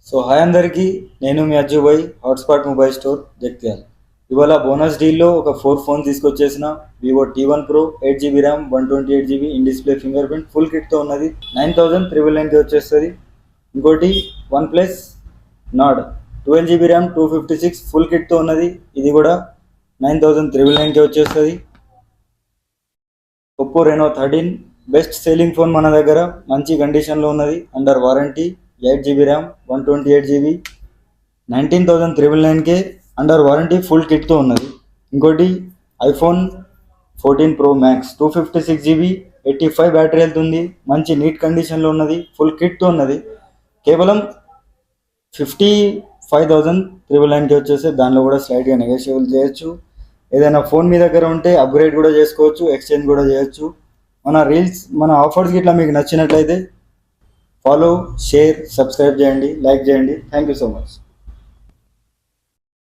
So hi అందరికీ, నేను మీ Ajjubhai hotspot mobile store Jagtial. ఇవాళ బోనస్ డీల్లో ఒక 4 ఫోన్ తీసుకొచ్చేసిన. Vivo T1 Pro 8GB RAM 128GB in display fingerprint full కిట్తో ఉన్నది. 9,999కి వచ్చేస్తుంది. ఇంకోటి OnePlus Nord 12GB RAM 256 full కిట్తో ఉన్నది. ఇది కూడా 9,999కి వచ్చేస్తుంది. Oppo Reno 13 best selling phone మన దగ్గర, మంచి కండిషన్లో ఉన్నది, under warranty. 8GB RAM 128GB 19,999కే అండర్ వారంటీ ఫుల్ కిట్తో ఉన్నది. ఇంకోటి iPhone 14 Pro Max 256GB 85 battery health ఉంది, మంచి నీట్ కండిషన్లో ఉన్నది, ఫుల్ కిట్తో ఉన్నది. కేవలం 55,999కి వచ్చేసి దానిలో కూడా స్లైడ్గా నెగోషియబుల్ చేయొచ్చు. ఏదైనా ఫోన్ మీ దగ్గర ఉంటే అప్గ్రేడ్ కూడా చేసుకోవచ్చు, ఎక్స్చేంజ్ కూడా చేయొచ్చు. మన ఆఫర్స్ ఇట్లా మీకు నచ్చినట్లయితే ఫాలో, షేర్, సబ్స్క్రైబ్ చేయండి, లైక్ చేయండి. Thank you so much.